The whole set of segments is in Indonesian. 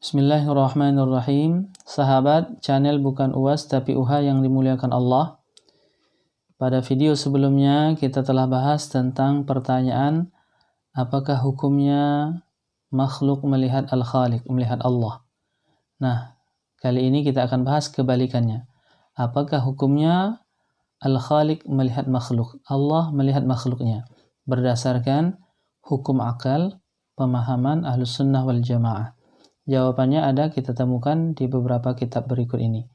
Bismillahirrahmanirrahim. Sahabat channel Bukan UAS Tapi UHA yang dimuliakan Allah. Pada video sebelumnya kita telah bahas tentang pertanyaan apakah hukumnya makhluk melihat Al-Khaliq, melihat Allah. Nah, kali ini kita akan bahas kebalikannya. Apakah hukumnya Al-Khaliq melihat makhluk, Allah melihat makhluknya, berdasarkan hukum akal, pemahaman Ahlus Sunnah wal Jamaah. Jawabannya ada kita temukan di beberapa kitab berikut ini.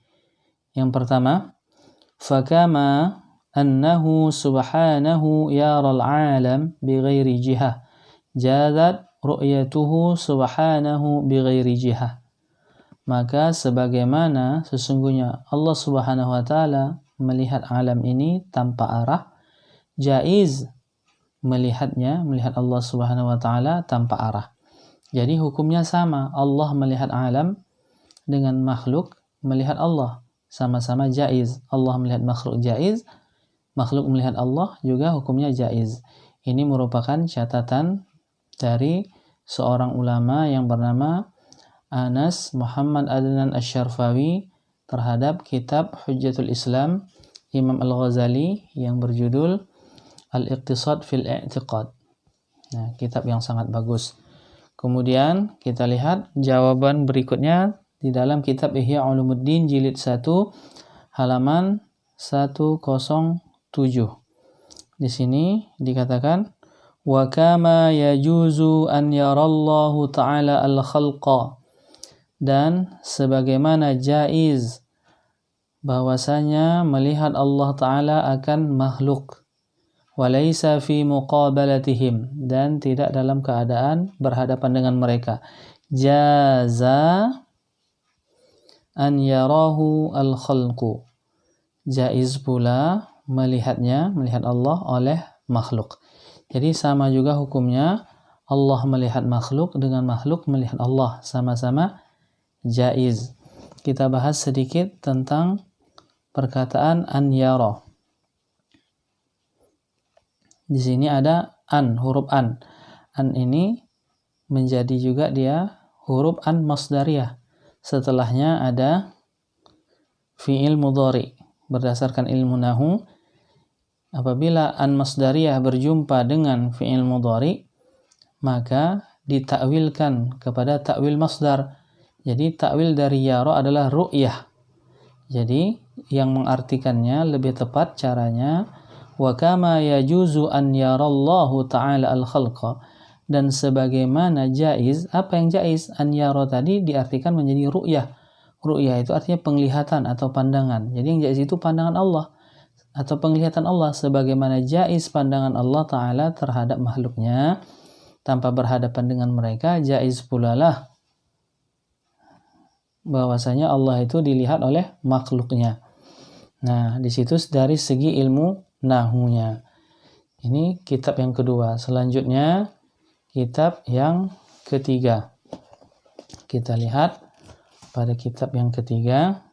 Yang pertama, fakama annahu subhanahu yaral alam bighairi jihah, jazat ru'yatuhu subhanahu bighairi jihah. Maka sebagaimana sesungguhnya Allah Subhanahu wa taala melihat alam ini tanpa arah, jaiz melihat Allah Subhanahu wa taala tanpa arah. Jadi hukumnya sama, Allah melihat alam dengan makhluk melihat Allah, sama-sama jaiz. Allah melihat makhluk jaiz, makhluk melihat Allah juga hukumnya jaiz. Ini merupakan catatan dari seorang ulama yang bernama Anas Muhammad Adnan Asy-Syarfawi terhadap kitab Hujjatul Islam Imam Al-Ghazali yang berjudul Al-Iqtisad fil I'tiqad. Nah, kitab yang sangat bagus. Kemudian kita lihat jawaban berikutnya di dalam kitab Ihya Ulumuddin jilid 1 halaman 107. Di sini dikatakan wa kama yajuzu an yarallahu ta'ala al-khalqa, dan sebagaimana jaiz bahwasanya melihat Allah Ta'ala akan makhluk, walaysa fi muqabalatihim, dan tidak dalam keadaan berhadapan dengan mereka, jaza an yarahu al-khalqu, jaiz pula melihat Allah oleh makhluk. Jadi sama juga hukumnya, Allah melihat makhluk dengan makhluk melihat Allah, sama-sama jaiz. Kita bahas sedikit tentang perkataan an yara. Di sini ada an, huruf an. An ini menjadi juga dia huruf an masdariyah. Setelahnya ada fi'il mudhari. Berdasarkan ilmu nahu, apabila an masdariyah berjumpa dengan fi'il mudhari, maka ditakwilkan kepada takwil masdar. Jadi takwil dari yara adalah ru'yah. Jadi yang mengartikannya lebih tepat caranya wa kama yajuzu an yarallahu ta'ala al-khalqa, dan sebagaimana jaiz, apa yang jaiz? An yara tadi diartikan menjadi ru'yah. Ru'yah itu artinya penglihatan atau pandangan. Jadi yang jaiz itu pandangan Allah atau penglihatan Allah, sebagaimana jaiz pandangan Allah Ta'ala terhadap makhluknya tanpa berhadapan dengan mereka, jaiz pula lah bahwasanya Allah itu dilihat oleh makhluknya. Nah, di situ dari segi ilmu nahunya. Ini kitab yang kedua. Selanjutnya kitab yang ketiga. Kita lihat pada kitab yang ketiga,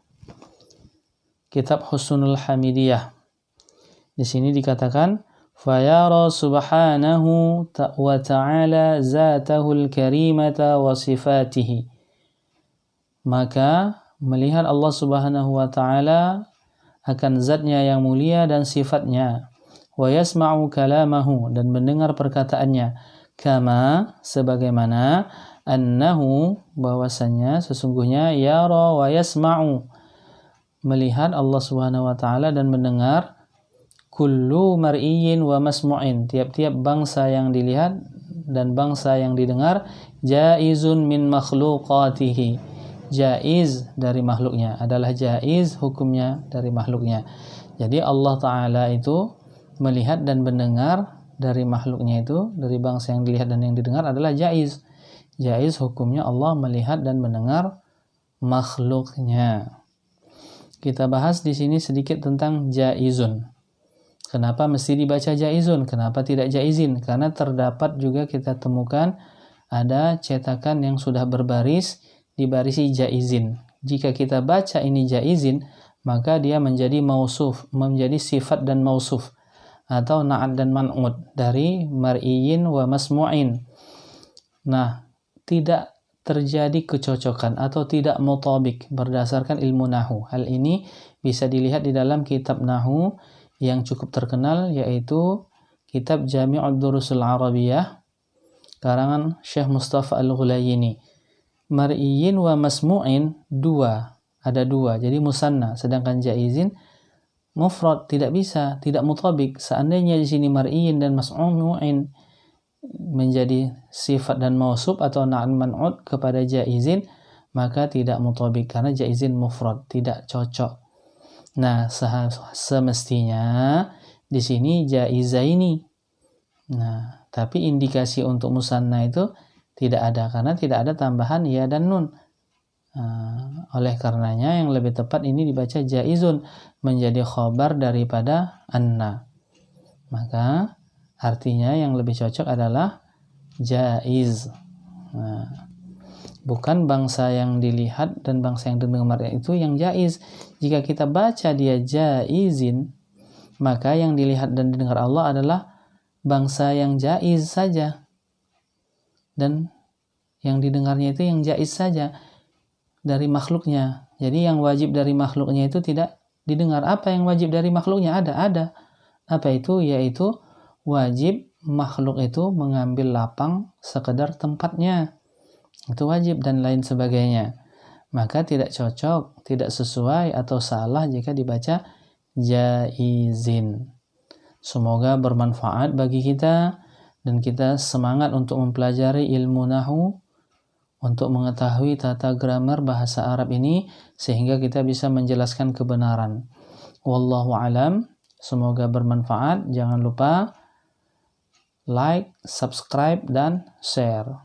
kitab Husnul Hamidiyah. Di sini dikatakan fayara subhanahu wa ta'ala zatahul karimata wa sifatihi. Maka melihat Allah Subhanahu wa ta'ala akan zatnya yang mulia dan sifatnya, wa yasma'u kalamahu, dan mendengar perkataannya, kama sebagaimana, annahu bahwasanya sesungguhnya, yara wa yasma'u melihat Allah Subhanahu wa ta'ala dan mendengar, kullu mar'iyyin wa masmu'in, tiap-tiap bangsa yang dilihat dan bangsa yang didengar, jaizun min makhluqatihi, jaiz dari makhluknya, adalah jaiz hukumnya dari makhluknya. Jadi Allah Ta'ala itu melihat dan mendengar dari makhluknya itu, dari bangsa yang dilihat dan yang didengar adalah jaiz. Jaiz hukumnya Allah melihat dan mendengar makhluknya. Kita bahas di sini sedikit tentang jaizun. Kenapa mesti dibaca jaizun? Kenapa tidak jaizin? Karena terdapat juga kita temukan ada cetakan yang sudah berbaris dibarisi jaizin. Jika kita baca ini jaizin, maka dia menjadi mausuf, menjadi sifat dan mausuf, atau na'at dan man'ud dari mar'iyin wa masmu'in. Nah, tidak terjadi kecocokan atau tidak mutabik berdasarkan ilmu nahu. Hal ini bisa dilihat di dalam kitab nahu yang cukup terkenal, yaitu kitab Jami'ud Durusul Arabiyah karangan Syekh Mustafa Al-Ghulayini. Mar'iyin wa masmu'in ada dua, jadi musanna, sedangkan jaizin mufrad, tidak bisa, tidak mutabik. Seandainya di sini mar'iyin dan masmu'in menjadi sifat dan mausuf atau na'at man'ud kepada jaizin, maka tidak mutabik karena jaizin mufrad, tidak cocok. Nah, semestinya di sini jaizaini. Nah, tapi indikasi untuk musanna itu tidak ada karena tidak ada tambahan ya dan nun. Oleh karenanya yang lebih tepat ini dibaca jaizun, menjadi khobar daripada anna. Maka artinya yang lebih cocok adalah jaiz. Bukan bangsa yang dilihat dan bangsa yang didengar itu yang jaiz. Jika kita baca dia jaizin, maka yang dilihat dan didengar Allah adalah bangsa yang jaiz saja. Dan yang didengarnya itu yang jaiz saja dari makhluknya. Jadi yang wajib dari makhluknya itu tidak didengar. Apa yang wajib dari makhluknya? Ada. Apa itu? Yaitu wajib makhluk itu mengambil lapang sekedar tempatnya. Itu wajib dan lain sebagainya. Maka tidak cocok, tidak sesuai atau salah jika dibaca jaizin. Semoga bermanfaat bagi kita dan kita semangat untuk mempelajari ilmu nahu, untuk mengetahui tata grammar bahasa Arab ini sehingga kita bisa menjelaskan kebenaran. Wallahu alam. Semoga bermanfaat. Jangan lupa like, subscribe, dan share.